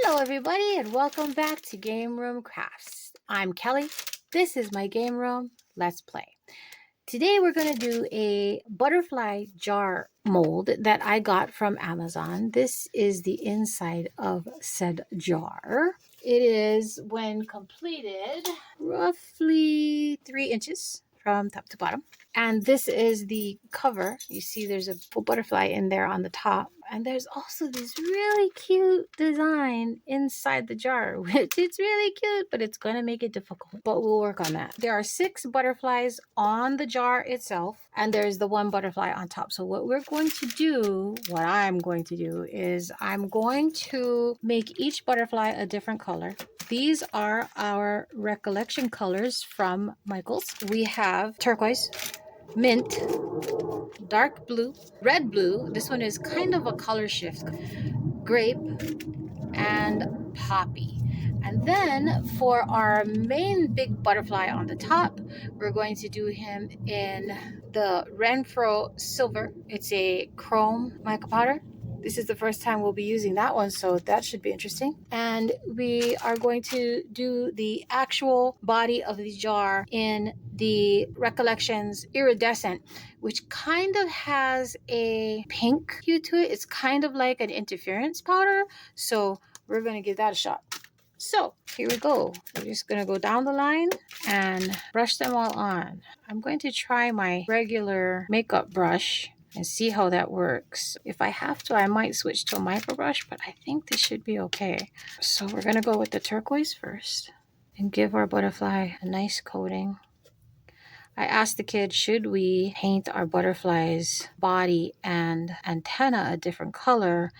Hello everybody and welcome back to Game Room Crafts. I'm Kelly. This is my game room. Let's play. Today we're going to do a butterfly jar mold that I got from Amazon. This is the inside of said jar. It is, when completed, roughly 3 inches from top to bottom. And this is the cover. You see there's a butterfly in there on the top. And there's also this really cute design inside the jar, which it's really cute, but it's going to make it difficult. But we'll work on that. There are 6 butterflies on the jar itself, and there's the 1 butterfly on top. So what I'm going to do is I'm going to make each butterfly a different color. These are our recollection colors from Michaels. We have turquoise, mint, dark blue, red blue. This one is kind of a color shift. Grape and poppy. And then for our main big butterfly on the top, we're going to do him in the Renfro Silver. It's a chrome mica powder. This is the first time we'll be using that one, so that should be interesting. And we are going to do the actual body of the jar in the Recollections Iridescent, which kind of has a pink hue to it. It's kind of like an interference powder, so we're going to give that a shot. So here we go. We're just going to go down the line and brush them all on. I'm going to try my regular makeup brush and see how that works. If I have to, I might switch to a micro brush, but I think this should be okay. So we're going to go with the turquoise first and give our butterfly a nice coating. I asked the kid, should we paint our butterfly's body and antenna a different color?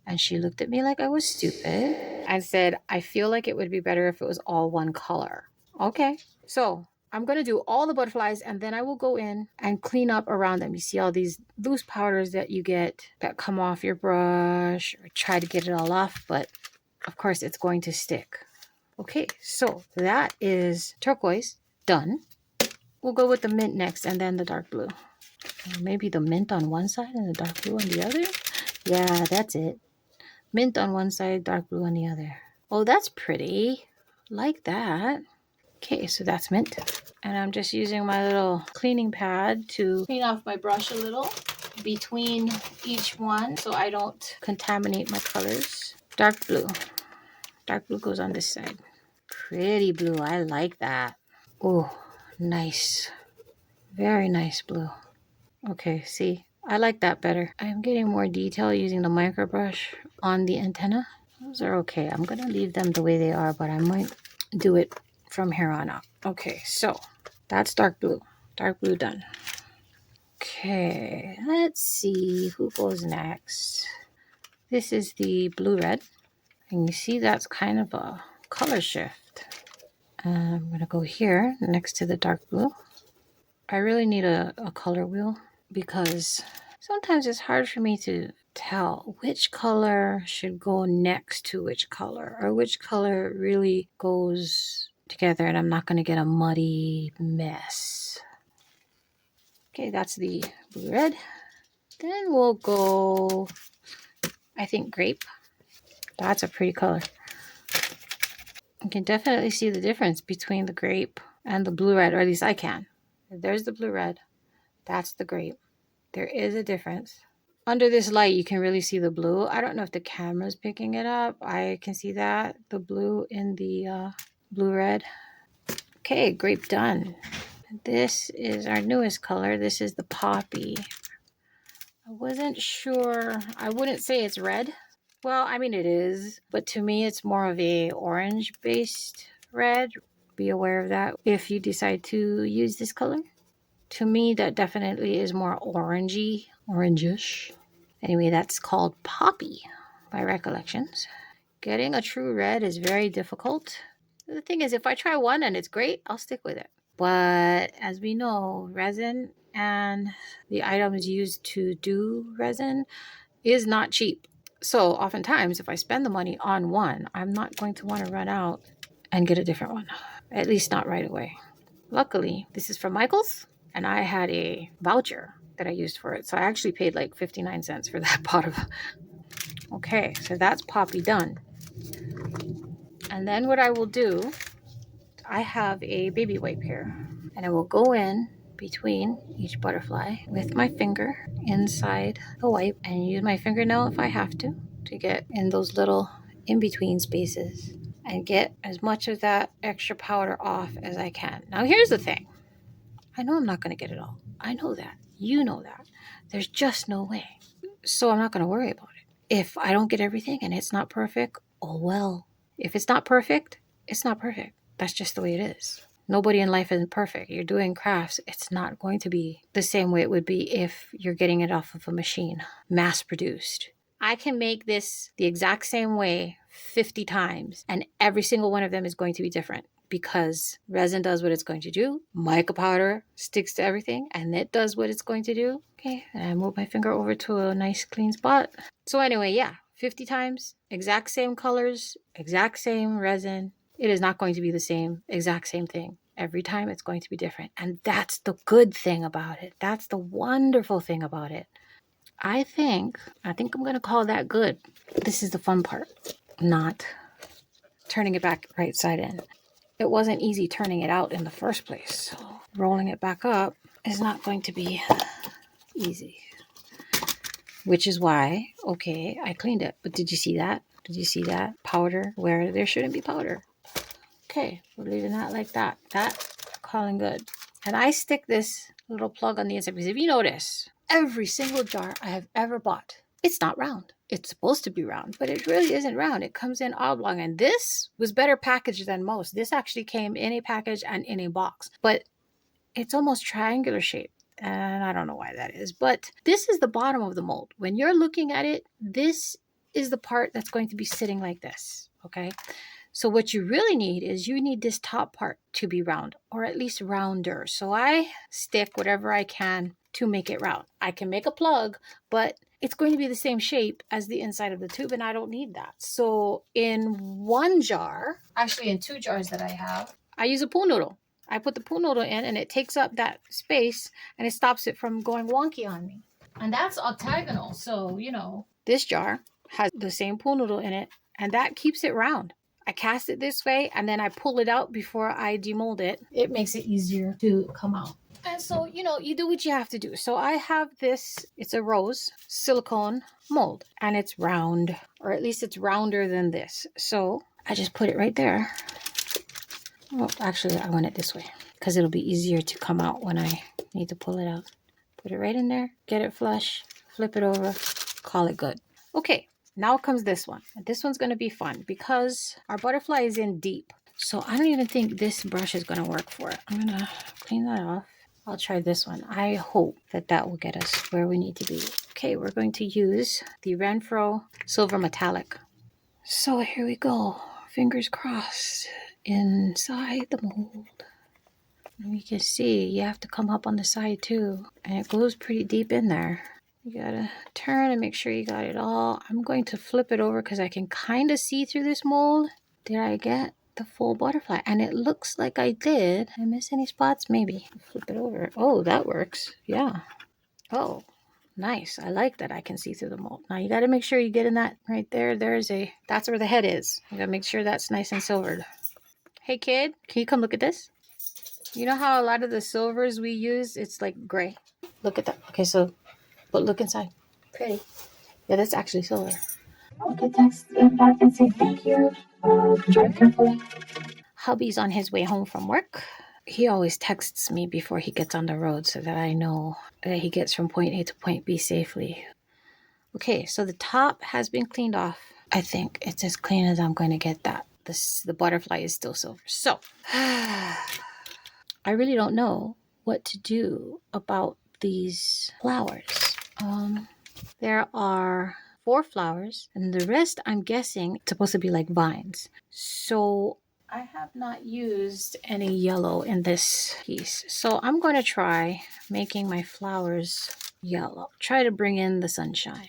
And she looked at me like I was stupid and said, I feel like it would be better if it was all one color. Okay, so I'm going to do all the butterflies and then I will go in and clean up around them. You see all these loose powders that you get that come off your brush, or try to get it all off, but of course it's going to stick. Okay, so that is turquoise done. We'll go with the mint next and then the dark blue. Maybe the mint on one side and the dark blue on the other. Yeah, that's it. Mint on one side, dark blue on the other. Oh, that's pretty. Like that. Okay, so that's mint. And I'm just using my little cleaning pad to clean off my brush a little between each one so I don't contaminate my colors. Dark blue. Dark blue goes on this side. Pretty blue. I like that. Oh, nice. Very nice blue. Okay, see, I like that better. I'm getting more detail using the micro brush on the antenna. Those are okay. I'm going to leave them the way they are, but I might do it from here on out. Okay, so that's dark blue. Dark blue done. Okay, let's see who goes next. This is the blue-red. And you see that's kind of a color shift. I'm going to go here next to the dark blue. I really need a color wheel because sometimes it's hard for me to tell which color should go next to which color or which color really goes together, and I'm not going to get a muddy mess. Okay, that's the blue red. Then we'll go, I think, grape. That's a pretty color. You can definitely see the difference between the grape and the blue red, or at least I can. There's the blue red. That's the grape. There is a difference. Under this light, you can really see the blue. I don't know if the camera's picking it up. I can see that, the blue in the blue-red. Okay, grape done. This is our newest color. This is the poppy. I wasn't sure. I wouldn't say it's red. Well, I mean, it is. But to me, it's more of a orange-based red. Be aware of that if you decide to use this color. To me, that definitely is more orangey, orangish. Anyway, that's called Poppy by Recollections. Getting a true red is very difficult. The thing is, if I try one and it's great, I'll stick with it. But as we know, resin and the items used to do resin is not cheap. So oftentimes, if I spend the money on one, I'm not going to want to run out and get a different one. At least not right away. Luckily, this is from Michaels. And I had a voucher that I used for it. So I actually paid like 59 cents for that bottle. Okay, so that's poppy done. And then what I will do, I have a baby wipe here, and I will go in between each butterfly with my finger inside the wipe and use my fingernail if I have to get in those little in-between spaces and get as much of that extra powder off as I can. Now here's the thing. I know I'm not going to get it all. I know that. You know that. There's just no way. So I'm not going to worry about it. If I don't get everything and it's not perfect, oh well. If it's not perfect, it's not perfect. That's just the way it is. Nobody in life isn't perfect. You're doing crafts. It's not going to be the same way it would be if you're getting it off of a machine, mass produced. I can make this the exact same way 50 times, and every single one of them is going to be different because resin does what it's going to do. Mica powder sticks to everything, and it does what it's going to do. Okay, and I move my finger over to a nice clean spot. So anyway, yeah, 50 times, exact same colors, exact same resin. It is not going to be the same, exact same thing. Every time it's going to be different. And that's the good thing about it. That's the wonderful thing about it. I think I'm going to call that good. This is the fun part, not turning it back right side in. It wasn't easy turning it out in the first place. So rolling it back up is not going to be easy. Which is why, okay, I cleaned it. But did you see that? Did you see that? Powder where there shouldn't be powder. Okay, we're leaving that like that. That, calling good. And I stick this little plug on the inside because if you notice, every single jar I have ever bought, it's not round. It's supposed to be round, but it really isn't round. It comes in oblong, and this was better packaged than most. This actually came in a package and in a box, but it's almost triangular shaped. And I don't know why that is, but this is the bottom of the mold. When you're looking at it, this is the part that's going to be sitting like this, okay? So what you really need is you need this top part to be round, or at least rounder. So I stick whatever I can to make it round. I can make a plug, but it's going to be the same shape as the inside of the tube, and I don't need that. So in one jar, actually in 2 jars that I have, I use a pool noodle. I put the pool noodle in, and it takes up that space, and it stops it from going wonky on me. And that's octagonal, so, you know, this jar has the same pool noodle in it, and that keeps it round. I cast it this way, and then I pull it out before I demold it. It makes it easier to come out. And so, you know, you do what you have to do. So I have this, it's a rose silicone mold, and it's round, or at least it's rounder than this. So I just put it right there. Oh, actually, I want it this way because it'll be easier to come out when I need to pull it out. Put it right in there, get it flush, flip it over, call it good. Okay, now comes this one. This one's going to be fun because our butterfly is in deep. So I don't even think this brush is going to work for it. I'm going to clean that off. I'll try this one. I hope that that will get us where we need to be. Okay, we're going to use the Renfro Silver Metallic. So here we go. Fingers crossed. Inside the mold. And you can see you have to come up on the side too. And it goes pretty deep in there. You gotta turn and make sure you got it all. I'm going to flip it over because I can kind of see through this mold. Did I get the full butterfly? And it looks like I did. Did I miss any spots? Maybe. Flip it over. Oh, that works. Yeah. Oh, nice. I like that I can see through the mold. Now you gotta make sure you get in that right there. That's where the head is. You gotta make sure that's nice and silvered. Hey kid, can you come look at this? You know how a lot of the silvers we use, it's like gray. Look at that. Okay, so, but look inside. Pretty. Yeah, that's actually silver. Okay, text them back and say thank you. Drive carefully. Hubby's on his way home from work. He always texts me before he gets on the road so that I know that he gets from point A to point B safely. Okay, so the top has been cleaned off. I think it's as clean as I'm going to get that. The butterfly is still silver. So, I really don't know what to do about these flowers. There are 4 flowers, and the rest I'm guessing it's supposed to be like vines. So I have not used any yellow in this piece. So I'm going to try making my flowers yellow. Try to bring in the sunshine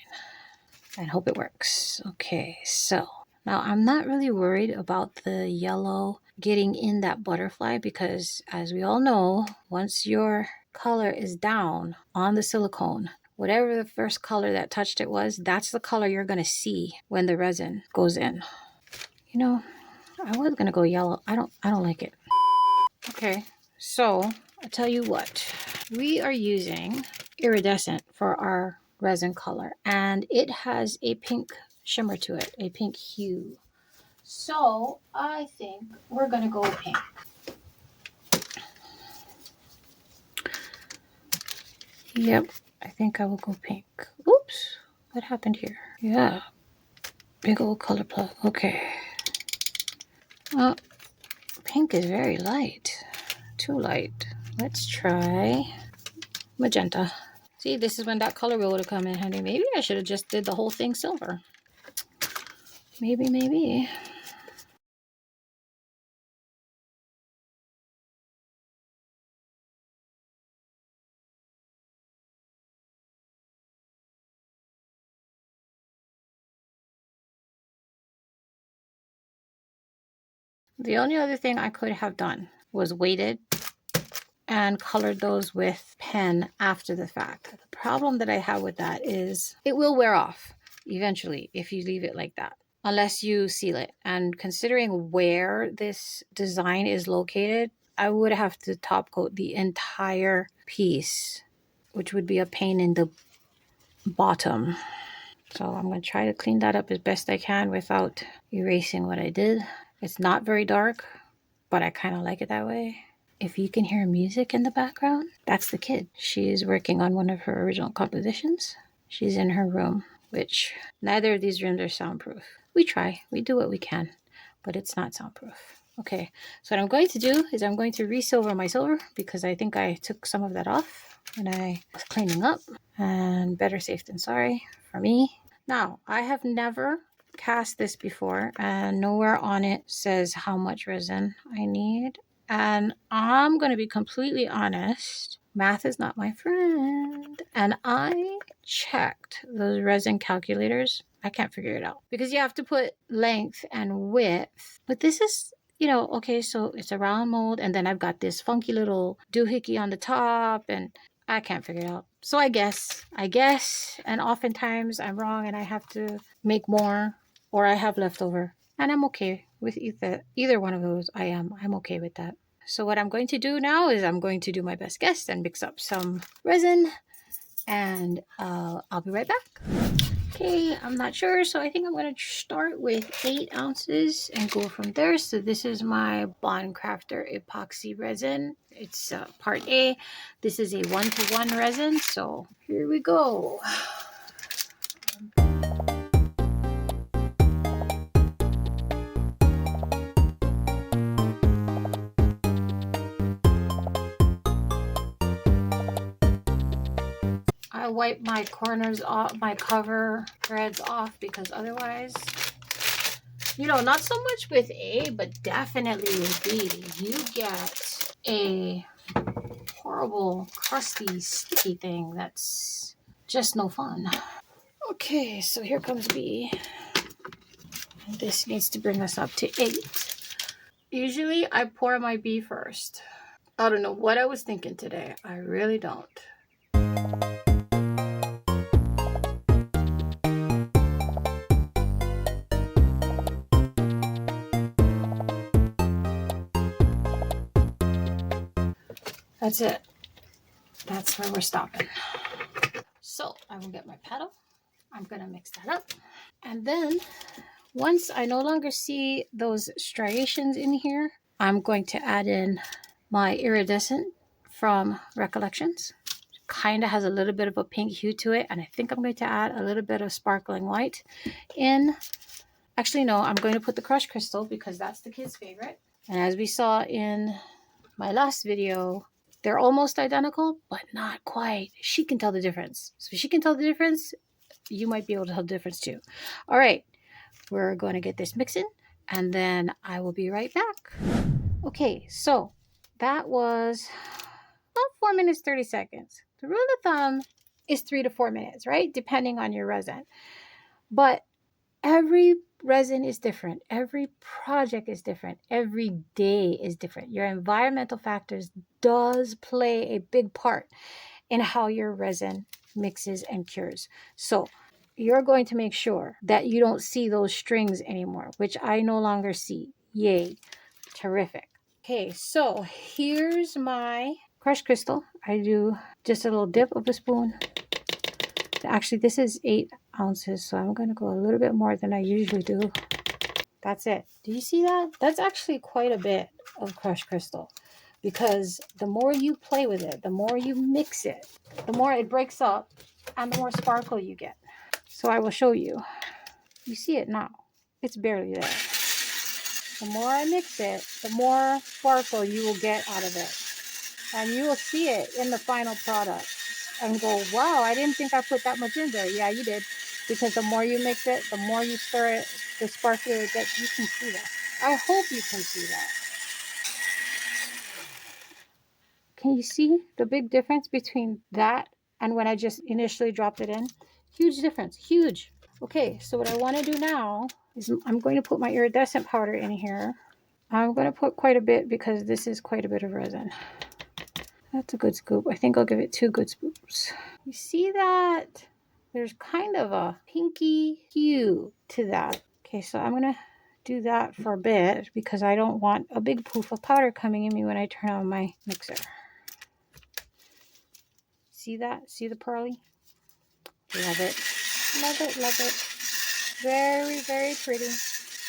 and hope it works. Okay, so now I'm not really worried about the yellow getting in that butterfly because as we all know, once your color is down on the silicone, whatever the first color that touched it was, that's the color you're going to see when the resin goes in. You know, I was gonna go yellow. I don't like it. Okay, so I'll tell you what. We are using iridescent for our resin color, and it has a pink shimmer to it, a pink hue. So I think we're gonna go pink. Yep, I think I will go pink. Oops, what happened here? Yeah, big old color plug. Okay. Pink is very light. Too light. Let's try magenta. See, this is when that color wheel would have come in handy. Maybe I should have just did the whole thing silver. Maybe. The only other thing I could have done was waited and colored those with pen after the fact. The problem that I have with that is it will wear off eventually if you leave it like that, unless you seal it. And considering where this design is located, I would have to top coat the entire piece, which would be a pain in the bottom. So I'm going to try to clean that up as best I can without erasing what I did. It's not very dark, but I kind of like it that way. If you can hear music in the background, that's the kid. She's working on one of her original compositions. She's in her room, which neither of these rooms are soundproof. We try, we do what we can, but it's not soundproof. Okay, so what I'm going to do is I'm going to resilver my silver because I think I took some of that off when I was cleaning up, and better safe than sorry for me. Now, I have never cast this before, and nowhere on it says how much resin I need. And I'm going to be completely honest, math is not my friend. And I checked those resin calculators. I can't figure it out because you have to put length and width. But this is, okay, so it's a round mold, and then I've got this funky little doohickey on the top, and I can't figure it out. So I guess, and oftentimes I'm wrong and I have to make more, or I have leftover, and I'm okay with either one of those. I'm okay with that. So what I'm going to do now is I'm going to do my best guess and mix up some resin, and I'll be right back. Okay, I'm not sure, so I think I'm going to start with 8 ounces and go from there. So this is my Bond Craftor epoxy resin. It's part A. This is a 1-to-1 resin, so here we go. I wipe my corners off, my cover threads off, because otherwise, not so much with A, but definitely with B, you get a horrible, crusty, sticky thing that's just no fun. Okay, so here comes B. This needs to bring us up to 8. Usually I pour my B first. I don't know what I was thinking today. I really don't. That's it. That's where we're stopping. So I will get my paddle. I'm going to mix that up. And then once I no longer see those striations in here, I'm going to add in my iridescent from Recollections. Kind of has a little bit of a pink hue to it, and I think I'm going to add a little bit of sparkling white in. Actually, no, I'm going to put the crushed crystal because that's the kid's favorite. And as we saw in my last video, they're almost identical, but not quite. She can tell the difference. So if she can tell the difference, you might be able to tell the difference too. All right, we're going to get this mixing, and then I will be right back. Okay, so that was about 4 minutes, 30 seconds. The rule of thumb is 3 to 4 minutes, right? Depending on your resin. But every resin is different. Every project is different. Every day is different. Your environmental factors does play a big part in how your resin mixes and cures. So you're going to make sure that you don't see those strings anymore, which I no longer see. Yay. Terrific. Okay, so here's my crushed crystal. I do just a little dip of a spoon. Actually, this is 8 ounces, so I'm going to go a little bit more than I usually do. That's it. Do you see that? That's actually quite a bit of crushed crystal, because the more you play with it, the more you mix it, the more it breaks up and the more sparkle you get. So I will show you. You see it now. It's barely there. The more I mix it, the more sparkle you will get out of it. And you will see it in the final product and go, wow, I didn't think I put that much in there. Yeah, you did. Because the more you mix it, the more you stir it, the sparklier it gets. You can see that. I hope you can see that. Can you see the big difference between that and when I just initially dropped it in? Huge difference. Huge. Okay, so what I want to do now is I'm going to put my iridescent powder in here. I'm going to put quite a bit because this is quite a bit of resin. That's a good scoop. I think I'll give it 2 good scoops. You see that? There's kind of a pinky hue to that. Okay, so I'm going to do that for a bit because I don't want a big poof of powder coming in me when I turn on my mixer. See that? See the pearly? Love it. Love it, love it. Very, very pretty.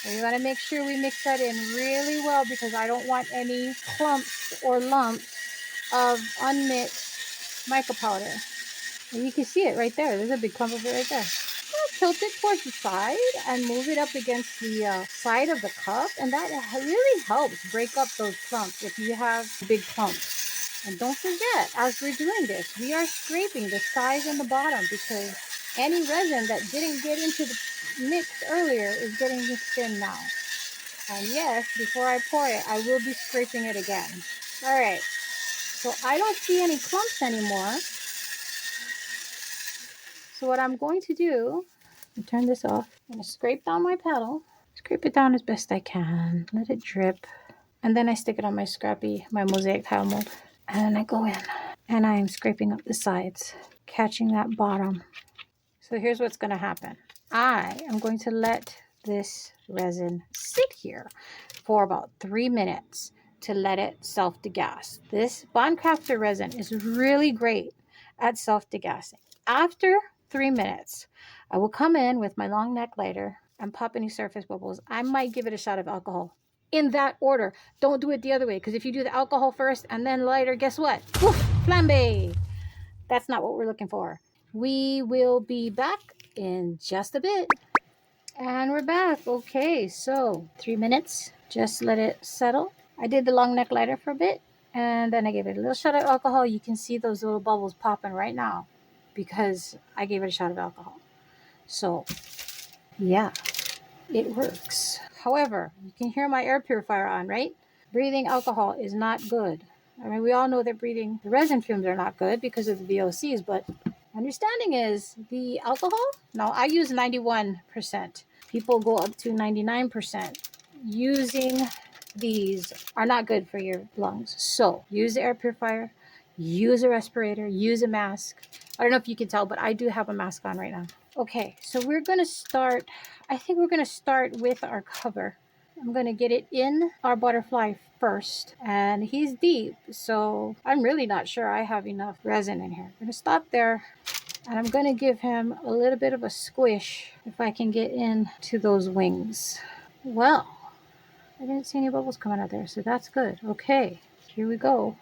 And you want to make sure we mix that in really well because I don't want any clumps or lumps of unmixed mica powder. And you can see it right there. There's a big clump of it right there. I'll tilt it towards the side and move it up against the side of the cup. And that really helps break up those clumps if you have big clumps. And don't forget, as we're doing this, we are scraping the sides and the bottom because any resin that didn't get into the mix earlier is getting mixed in now. And yes, before I pour it, I will be scraping it again. All right, so I don't see any clumps anymore. So what I'm going to do, turn this off. I'm going to scrape down my paddle. Scrape it down as best I can. Let it drip. And then I stick it on my mosaic tile mold. And I go in. And I am scraping up the sides, catching that bottom. So here's what's going to happen. I am going to let this resin sit here for about 3 minutes to let it self-degas. This Bond Craftor resin is really great at self-degassing. After 3 minutes, I will come in with my long neck lighter and pop any surface bubbles. I might give it a shot of alcohol. In that order. Don't do it the other way, because if you do the alcohol first and then lighter, guess what? Poof, flambe! That's not what we're looking for. We will be back in just a bit. And we're back. Okay, so 3 minutes. Just let it settle. I did the long neck lighter for a bit, and then I gave it a little shot of alcohol. You can see those little bubbles popping right now because I gave it a shot of alcohol. So, yeah, it works. However, you can hear my air purifier on, right? Breathing alcohol is not good. I mean, we all know that breathing the resin fumes are not good because of the VOCs, but understanding is the alcohol, now I use 91%. People go up to 99%. Using these are not good for your lungs. So use the air purifier, use a respirator, use a mask. I don't know if you can tell, but I do have a mask on right now. Okay, so we're going to start, I think we're going to start with our cover. I'm going to get it in our butterfly first, and he's deep, so I'm really not sure I have enough resin in here. I'm going to stop there, and I'm going to give him a little bit of a squish if I can get into those wings. Well, I didn't see any bubbles coming out there, so that's good. Okay, here we go.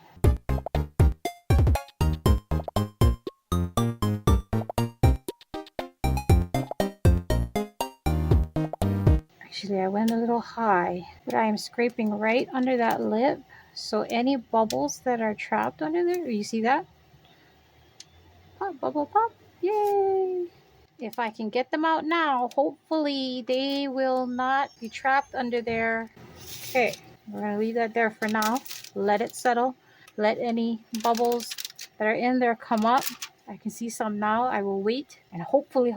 Actually, I went a little high, but I am scraping right under that lip. So any bubbles that are trapped under there, you see that? Pop, bubble, pop. Yay! If I can get them out now, hopefully they will not be trapped under there. Okay, we're going to leave that there for now. Let it settle. Let any bubbles that are in there come up. I can see some now. I will wait, and hopefully,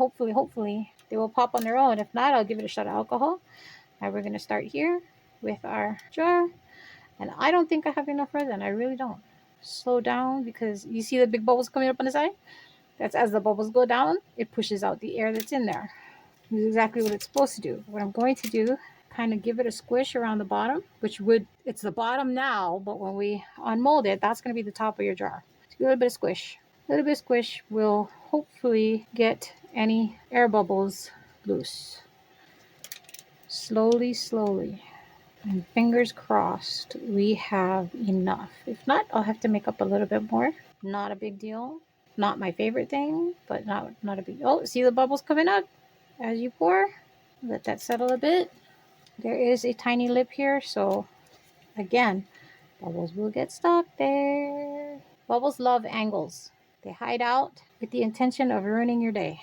they will pop on their own. If not, I'll give it a shot of alcohol. Now we're going to start here with our jar. And I don't think I have enough resin. I really don't. Slow down because you see the big bubbles coming up on the side? That's as the bubbles go down, it pushes out the air that's in there. This is exactly what it's supposed to do. What I'm going to do, kind of give it a squish around the bottom, it's the bottom now, but when we unmold it, that's going to be the top of your jar. So a little bit of squish. A little bit of squish will hopefully get any air bubbles loose. Slowly, slowly. And fingers crossed we have enough. If not, I'll have to make up a little bit more. Not a big deal. Not my favorite thing, but not a big. Oh, see the bubbles coming up as you pour. Let that settle a bit. There is a tiny lip here, so again, bubbles will get stuck there. Bubbles love angles. They hide out with the intention of ruining your day.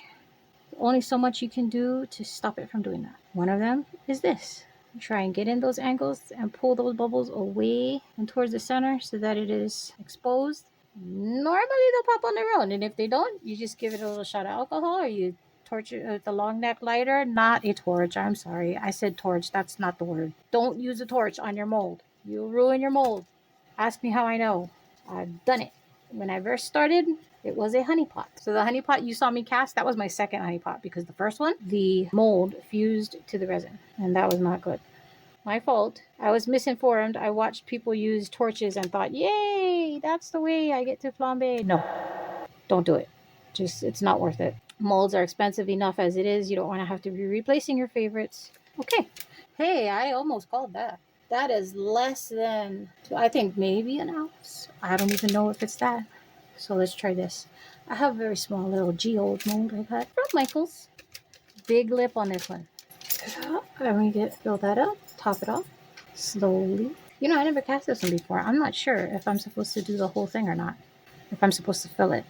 Only so much you can do to stop it from doing that. One of them is this. Try and get in those angles and pull those bubbles away and towards the center so that it is exposed. Normally they'll pop on their own, and if they don't, you just give it a little shot of alcohol, or you torch it with the long neck lighter. Not a torch. I'm sorry. I said torch. That's not the word. Don't use a torch on your mold. You'll ruin your mold. Ask me how I know. I've done it. When I first started, it was a honey pot. So the honey pot you saw me cast, that was my second honey pot, because the first one, the mold fused to the resin, and that was not good. My fault. I was misinformed. I watched people use torches and thought, yay, that's the way I get to flambe. No, don't do it. It's not worth it. Molds are expensive enough as it is. You don't want to have to be replacing your favorites. Okay. Hey, I almost called that. That is less than, I think, maybe an ounce. I don't even know if it's that. So let's try this. I have a very small little geode mold I got from Michael's. Big lip on this one. I'm going to fill that up, top it off slowly. You know, I never cast this one before. I'm not sure if I'm supposed to do the whole thing or not. If I'm supposed to fill it.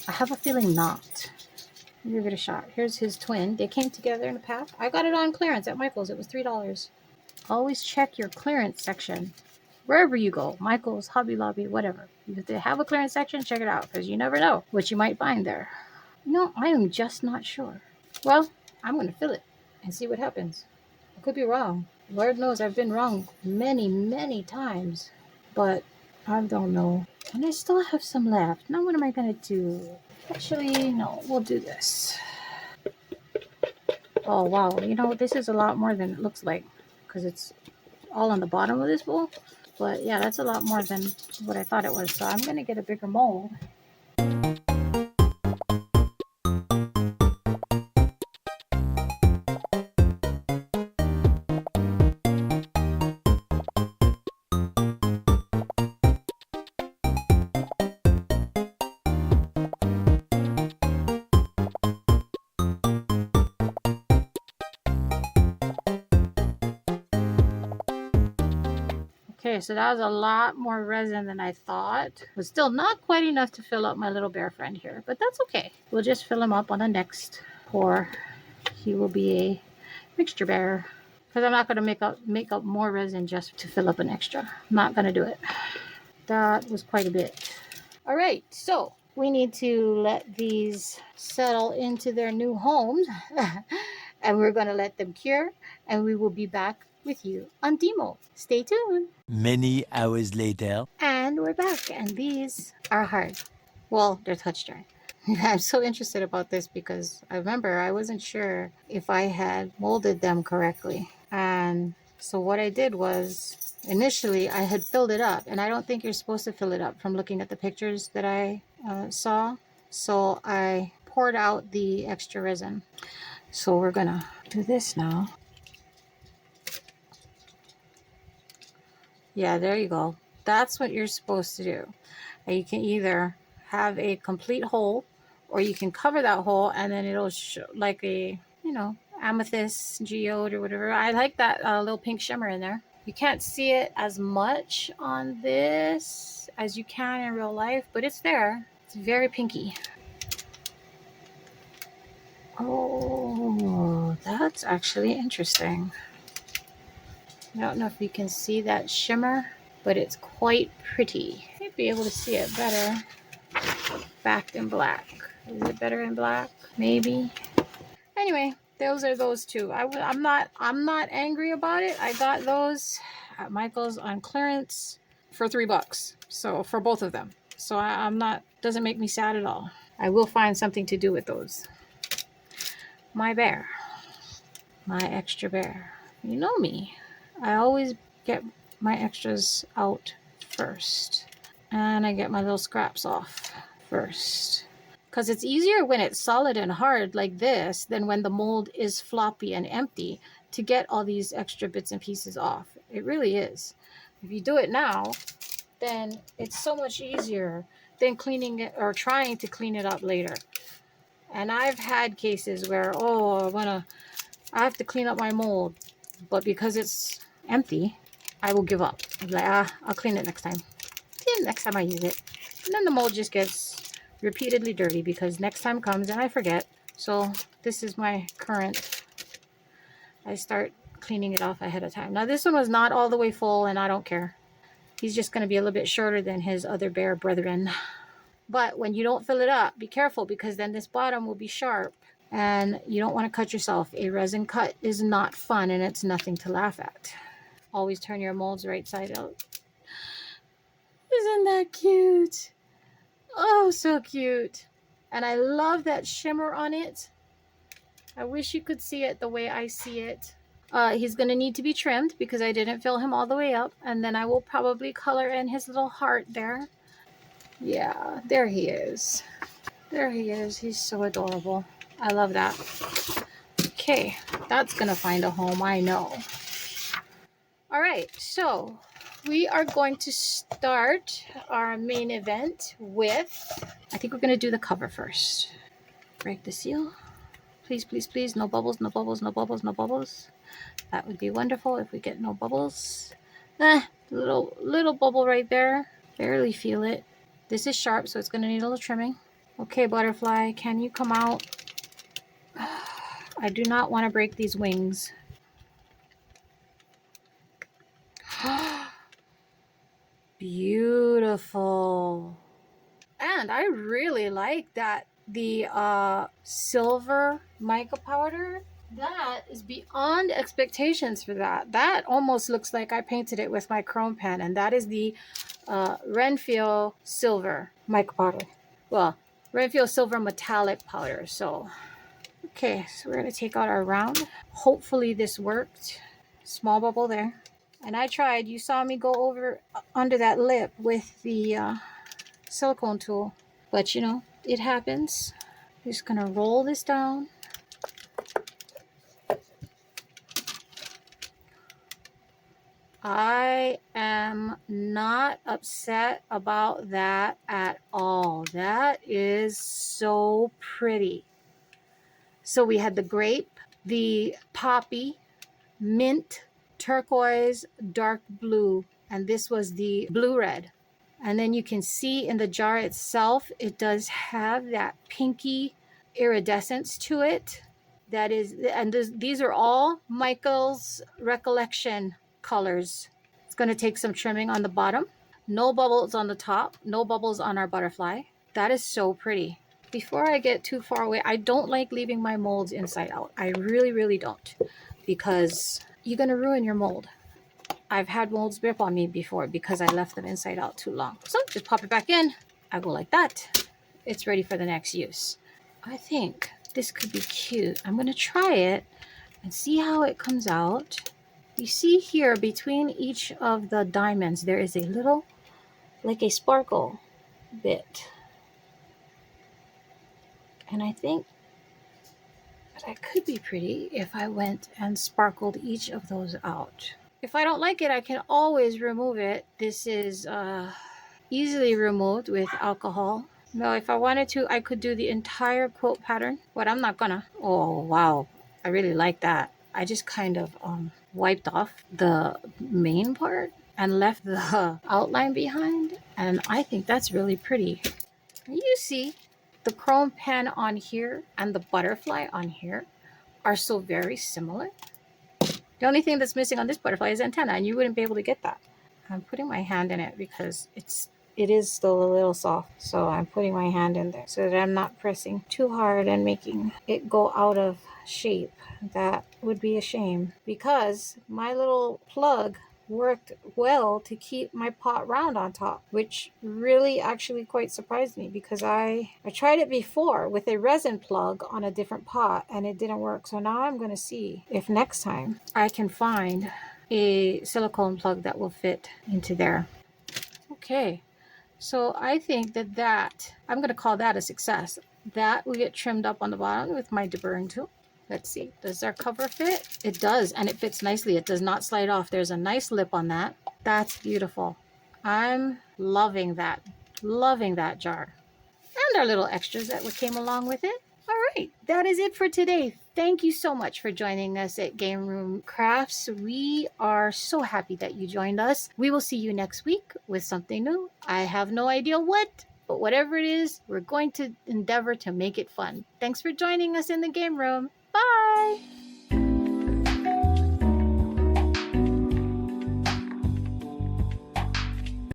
I have a feeling not. Give it a shot. Here's his twin. They came together in a pack. I got it on clearance at Michael's. It was $3. Always check your clearance section wherever you go. Michael's, Hobby Lobby, whatever. If they have a clearance section, check it out, because you never know what you might find there. No, I am just not sure. Well, I'm going to fill it and see what happens. I could be wrong. Lord knows I've been wrong many, many times, but I don't know. And I still have some left. Now what am I going to do? Actually, no, we'll do this. Oh, wow. You know, this is a lot more than it looks like, because it's all on the bottom of this bowl. But yeah, that's a lot more than what I thought it was. So I'm going to get a bigger mold. Okay, so that was a lot more resin than I thought. But still not quite enough to fill up my little bear friend here. But that's okay. We'll just fill him up on the next pour. He will be a mixture bear. Because I'm not going to make up more resin just to fill up an extra. I'm not going to do it. That was quite a bit. All right, so we need to let these settle into their new homes. And we're going to let them cure. And we will be back with you on demo. Stay tuned. Many hours later. And we're back. And these are hard. Well, they're touch dry. I'm so interested about this because I remember I wasn't sure if I had molded them correctly. And so what I did was, initially I had filled it up, and I don't think you're supposed to fill it up from looking at the pictures that I saw. So I poured out the extra resin. So we're gonna do this now. Yeah, there you go. That's what you're supposed to do. And you can either have a complete hole, or you can cover that hole and then it'll show like a, you know, amethyst geode or whatever. I like that little pink shimmer in there. You can't see it as much on this as you can in real life, but it's there. It's very pinky. Oh, that's actually interesting. I don't know if you can see that shimmer, but it's quite pretty. You'd be able to see it better backed in black. Is it better in black? Maybe. Anyway, those are those two. I'm not angry about it. I got those at Michael's on clearance for $3. So for both of them. So I'm not, doesn't make me sad at all. I will find something to do with those. My bear. My extra bear. You know me. I always get my extras out first. And I get my little scraps off first. Because it's easier when it's solid and hard like this than when the mold is floppy and empty to get all these extra bits and pieces off. It really is. If you do it now, then it's so much easier than cleaning it or trying to clean it up later. And I've had cases where, I have to clean up my mold, but because it's empty, I will give up. I'm like, I'll clean it next time. Yeah, next time I use it. And then the mold just gets repeatedly dirty because next time comes and I forget. So this is my current. I start cleaning it off ahead of time. Now this one was not all the way full and I don't care. He's just going to be a little bit shorter than his other bear brethren. But when you don't fill it up, be careful because then this bottom will be sharp and you don't want to cut yourself. A resin cut is not fun and it's nothing to laugh at. Always turn your molds right side out. Isn't that cute? Oh, so cute. And I love that shimmer on it. I wish you could see it the way I see it. He's going to need to be trimmed because I didn't fill him all the way up. And then I will probably color in his little heart there. Yeah, there he is. There he is. He's so adorable. I love that. Okay, that's going to find a home, I know. All right, so we are going to start our main event with, I think we're going to do the cover first. Break the seal. Please, please, please. No bubbles, no bubbles, no bubbles, no bubbles. That would be wonderful if we get no bubbles. Little bubble right there. Barely feel it. This is sharp, so it's going to need a little trimming. Okay, butterfly, can you come out? I do not want to break these wings. Beautiful. And I really like that the silver mica powder, that is beyond expectations for that. That almost looks like I painted it with my chrome pen, and that is the Renfield silver mica powder. Well, Renfield silver metallic powder. So, okay, so we're going to take out our round. Hopefully this worked. Small bubble there. And I tried, you saw me go over under that lip with the silicone tool. But you know, it happens. I'm just gonna roll this down. I am not upset about that at all. That is so pretty. So we had the grape, the poppy, mint, turquoise, dark blue, and this was the blue red. And then you can see in the jar itself, it does have that pinky iridescence to it. That is, and these are all Michael's Recollection colors. It's going to take some trimming on the bottom. No bubbles on the top, no bubbles on our butterfly. That is so pretty. Before I get too far away, I don't like leaving my molds inside out. I really, really don't, because you're going to ruin your mold. I've had molds rip on me before because I left them inside out too long. So just pop it back in. I go like that. It's ready for the next use. I think this could be cute. I'm going to try it and see how it comes out. You see here between each of the diamonds, there is a little, like a sparkle bit. And I think that could be pretty if I went and sparkled each of those out. If I don't like it, I can always remove it. This is easily removed with alcohol. Now, if I wanted to, I could do the entire quilt pattern, but I'm not gonna. Oh, wow. I really like that. I just kind of wiped off the main part and left the outline behind. And I think that's really pretty. You see, the chrome pen on here and the butterfly on here are so very similar. The only thing that's missing on this butterfly is antenna, and you wouldn't be able to get that. I'm putting my hand in it because it is still a little soft. So I'm putting my hand in there so that I'm not pressing too hard and making it go out of shape. That would be a shame because my little plug worked well to keep my pot round on top, which really actually quite surprised me because I tried it before with a resin plug on a different pot and it didn't work. So now I'm going to see if next time I can find a silicone plug that will fit into there. Okay, so I think that I'm going to call that a success. That will get trimmed up on the bottom with my deburring tool. Let's see, does our cover fit? It does, and it fits nicely. It does not slide off. There's a nice lip on that. That's beautiful. I'm loving that. Loving that jar. And our little extras that came along with it. All right, that is it for today. Thank you so much for joining us at Game Room Crafts. We are so happy that you joined us. We will see you next week with something new. I have no idea what, but whatever it is, we're going to endeavor to make it fun. Thanks for joining us in the game room. Bye.